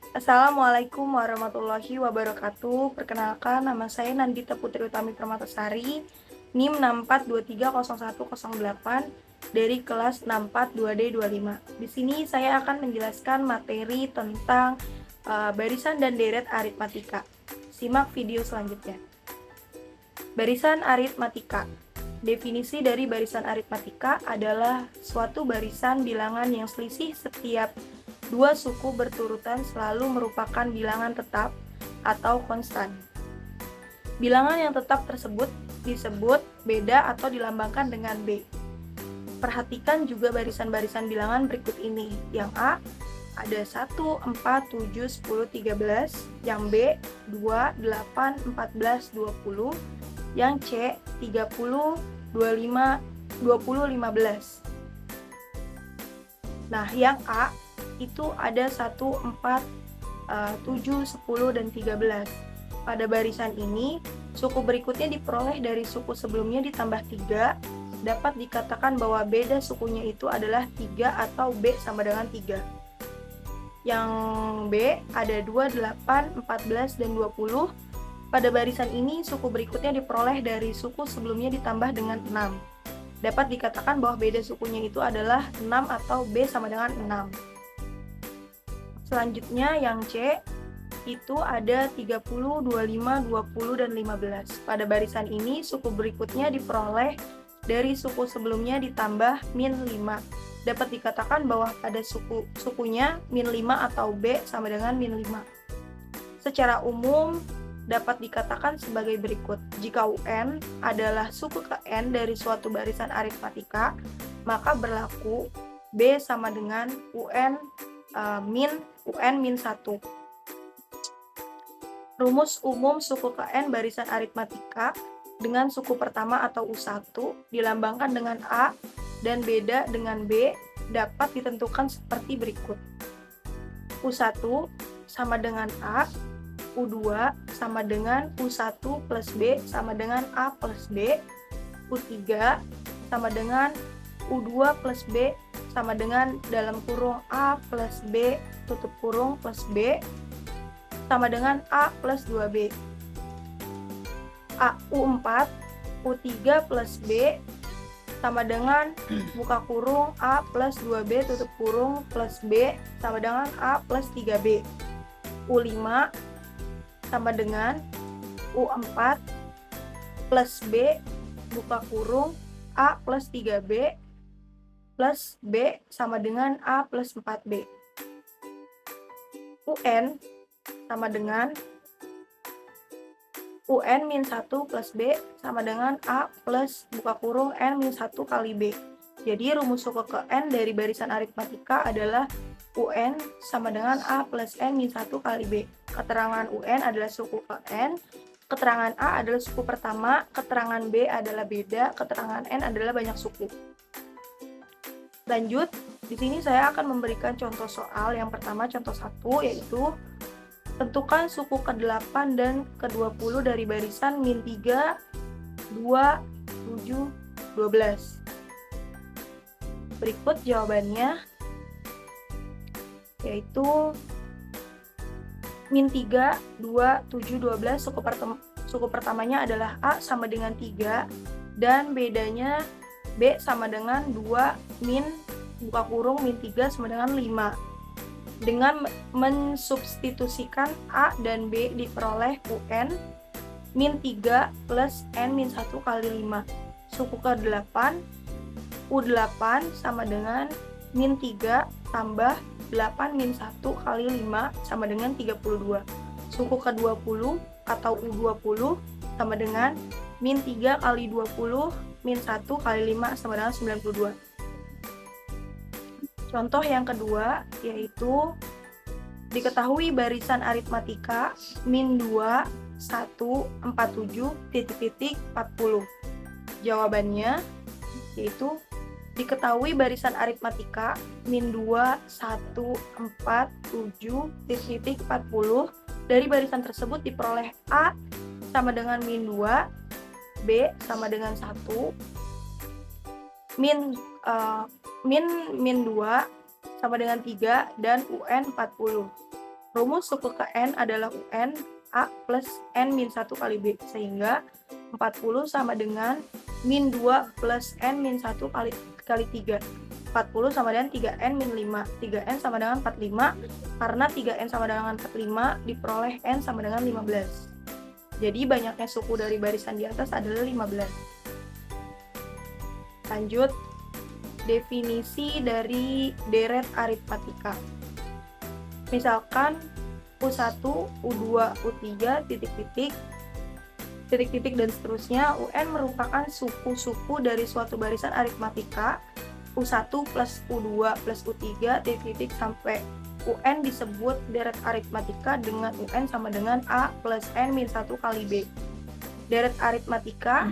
Assalamualaikum warahmatullahi wabarakatuh. Perkenalkan, nama saya Nandita Putri Utami Permatasari, NIM 64230108 dari kelas 642D25. Di sini saya akan menjelaskan materi tentang barisan dan deret aritmatika. Simak video selanjutnya. Barisan aritmatika. Definisi dari barisan aritmatika adalah suatu barisan bilangan yang selisih setiap dua suku berturutan selalu merupakan bilangan tetap atau konstan. Bilangan yang tetap tersebut disebut beda atau dilambangkan dengan B. Perhatikan juga barisan-barisan bilangan berikut ini. Yang A ada 1, 4, 7, 10, 13. Yang B 2, 8, 14, 20. Yang C 30, 25, 20, 15. Nah, yang A itu ada 1, 4, 7, 10, dan 13. Pada barisan ini, suku berikutnya diperoleh dari suku sebelumnya ditambah 3. Dapat dikatakan bahwa beda sukunya itu adalah 3 atau B sama dengan 3. Yang B ada 2, 8, 14, dan 20. Pada barisan ini, suku berikutnya diperoleh dari suku sebelumnya ditambah dengan 6. Dapat dikatakan bahwa beda sukunya itu adalah 6 atau B sama dengan 6. Selanjutnya yang C itu ada 30, 25, 20, dan 15. Pada barisan ini, suku berikutnya diperoleh dari suku sebelumnya ditambah min 5. Dapat dikatakan bahwa pada sukunya min 5 atau B sama dengan min 5. Secara umum, dapat dikatakan sebagai berikut. Jika UN adalah suku ke N dari suatu barisan aritmatika, maka berlaku B sama dengan UN min 1. Rumus umum suku ke N barisan aritmatika dengan suku pertama atau U1 dilambangkan dengan A dan beda dengan B dapat ditentukan seperti berikut. U1 sama dengan A, U2 sama dengan U1 plus B sama dengan A plus B, U3 sama dengan U2 plus B sama dengan dalam kurung A plus B tutup kurung plus B sama dengan A plus 2B. U4, U3 plus B sama dengan buka kurung A plus 2B tutup kurung plus B sama dengan A plus 3B. U5 sama dengan U4 plus B buka kurung A plus 3B plus B sama dengan A plus 4B. UN sama dengan UN min 1 plus B sama dengan A plus buka kurung N min 1 kali B. Jadi rumus suku ke N dari barisan aritmatika adalah UN sama dengan A plus N min 1 kali B. Keterangan UN adalah suku ke N, keterangan A adalah suku pertama, keterangan B adalah beda, keterangan N adalah banyak suku. Lanjut, di sini saya akan memberikan contoh soal. Yang pertama contoh 1 yaitu tentukan suku ke-8 dan ke-20 dari barisan min 3, 2, 7, 12. Berikut jawabannya, yaitu min 3, 2, 7, 12, suku pertamanya adalah A sama dengan 3, dan bedanya B sama dengan 2 min buka kurung min 3 sama dengan 5. Dengan mensubstitusikan A dan B diperoleh UN min 3 plus N min 1 kali 5. Suku ke-8 U8 sama dengan min 3 tambah 8 min 1 kali 5 sama dengan 32. Suku ke-20 atau U20 sama dengan min 3 kali 20 min 1 kali 5 sama dengan 92. Contoh yang kedua yaitu diketahui barisan aritmatika min 2, 1, 47, titik-titik, 40. Jawabannya yaitu diketahui barisan aritmatika min 2, 1, 4, 7, titik-titik, 40. Dari barisan tersebut diperoleh A sama dengan min 2, B sama dengan 1, min 2 sama dengan 3, dan UN 40. Rumus suku ke N adalah UN A plus N min 1 kali B, sehingga 40 sama dengan min 2 plus N min 1 kali 3. 40 sama dengan 3N min 5. 3N sama dengan 45, karena 3N sama dengan 45 diperoleh N sama dengan 15. Jadi banyaknya suku dari barisan di atas adalah 15. Lanjut, definisi dari deret aritmatika. Misalkan U1, U2, U3, titik-titik, dan seterusnya. UN merupakan suku-suku dari suatu barisan aritmatika. U1 plus U2 plus U3, titik-titik, sampai UN disebut deret aritmatika dengan UN sama dengan A plus N min 1 kali B. Deret aritmatika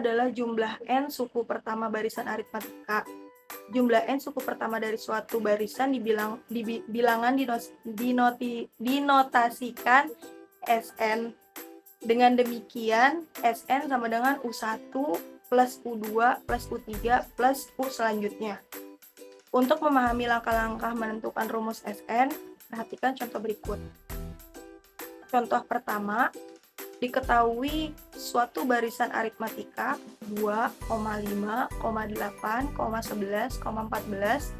adalah jumlah N suku pertama barisan aritmatika. Jumlah N suku pertama dari suatu barisan bilangan dinotasikan Sn. Dengan demikian, Sn sama dengan U1 plus U2 plus U3 plus U selanjutnya. Untuk memahami langkah-langkah menentukan rumus Sn, perhatikan contoh berikut. Contoh pertama, diketahui suatu barisan aritmatika 2, 5, 8, 11, 14.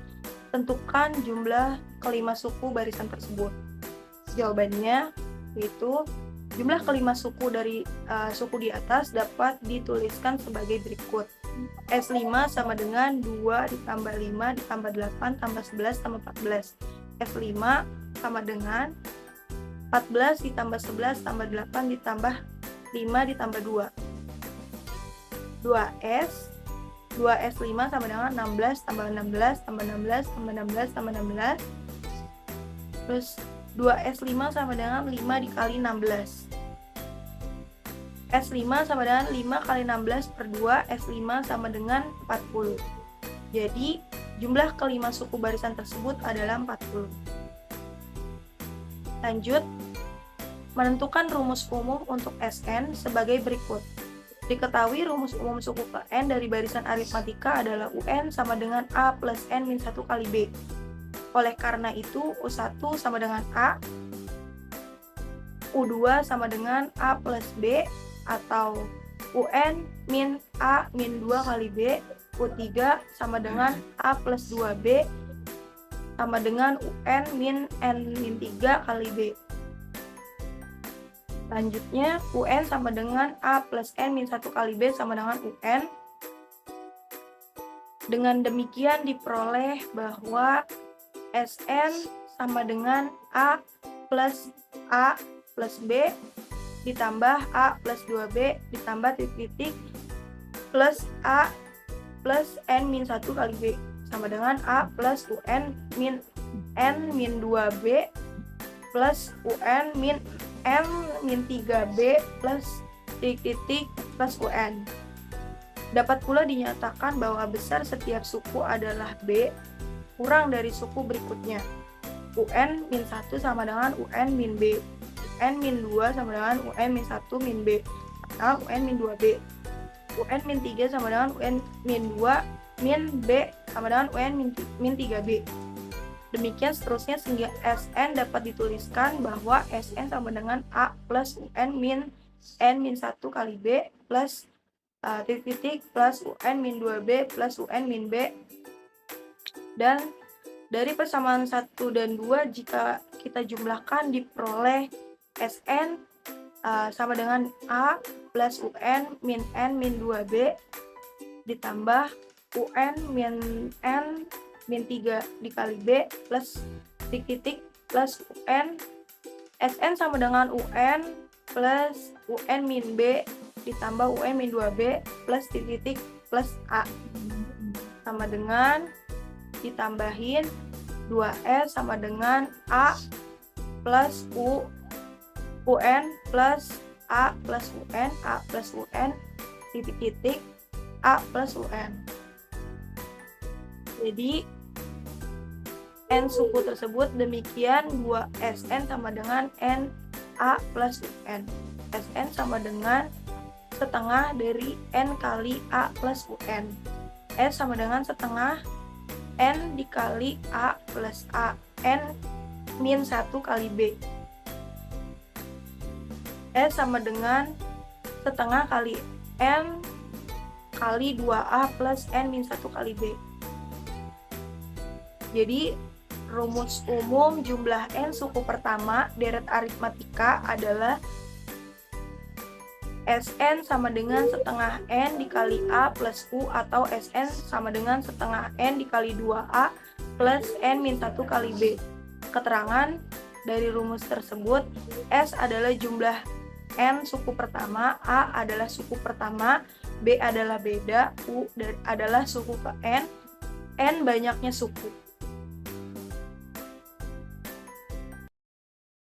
Tentukan jumlah kelima suku barisan tersebut. Jawabannya yaitu jumlah kelima suku dari suku di atas dapat dituliskan sebagai berikut. S5 sama dengan 2 ditambah 5 ditambah 8 tambah 11 tambah 14. S5 sama dengan 14 ditambah 11 tambah 8 ditambah 5 ditambah 2. 2S 2S5 sama dengan 16 tambah 16 tambah 16 tambah 16 tambah 16. Terus 2S5 sama dengan 5 dikali 16. S5 sama dengan 5 kali 16 per 2. S5 sama dengan 40. Jadi jumlah kelima suku barisan tersebut adalah 40. Lanjut, menentukan rumus umum untuk Sn sebagai berikut. Diketahui rumus umum suku ke N dari barisan aritmatika adalah UN sama dengan A plus N min 1 kali B. Oleh karena itu, U1 sama dengan A, U2 sama dengan A plus B, atau UN min A min 2 kali B, U3 sama dengan A plus 2B, sama dengan UN min N min 3 kali B. Selanjutnya, UN sama dengan A plus N min 1 kali B sama dengan UN. Dengan demikian diperoleh bahwa Sn sama dengan A plus B ditambah A plus 2B ditambah titik-titik plus A plus N min 1 kali B sama dengan A plus UN min N min 2B plus UN min N min 3B plus titik-titik plus UN. Dapat pula dinyatakan bahwa besar setiap suku adalah B kurang dari suku berikutnya. UN min 1 sama dengan UN min B. UN min 2 sama dengan UN min 1 min B. Atau UN min 2B. UN min 3 sama dengan UN min 2 min B sama dengan UN min 3B. Demikian seterusnya sehingga Sn dapat dituliskan bahwa Sn sama dengan A plus UN min N min 1 kali B plus titik plus UN min 2B plus UN min B. Dan dari persamaan 1 dan 2 jika kita jumlahkan diperoleh Sn sama dengan A plus UN min N min 2B ditambah UN min N min 3 dikali B plus titik plus UN. Sn sama dengan UN plus UN min B ditambah UN min 2B plus titik plus A sama dengan ditambahin 2S sama dengan A plus UN plus A plus UN titik-titik A plus UN. Jadi N suku tersebut demikian 2Sn sama dengan N A plus UN. Sn sama dengan setengah dari N kali A plus UN. S sama dengan setengah N dikali A plus A N min 1 kali B. S sama dengan setengah kali N kali 2A plus N min 1 kali B. Jadi rumus umum jumlah N suku pertama deret aritmatika adalah Sn sama dengan setengah N dikali A plus U, atau Sn sama dengan setengah N dikali 2A plus N min 1 kali B. Keterangan dari rumus tersebut, S adalah jumlah N suku pertama, A adalah suku pertama, B adalah beda, U adalah suku ke N banyaknya suku.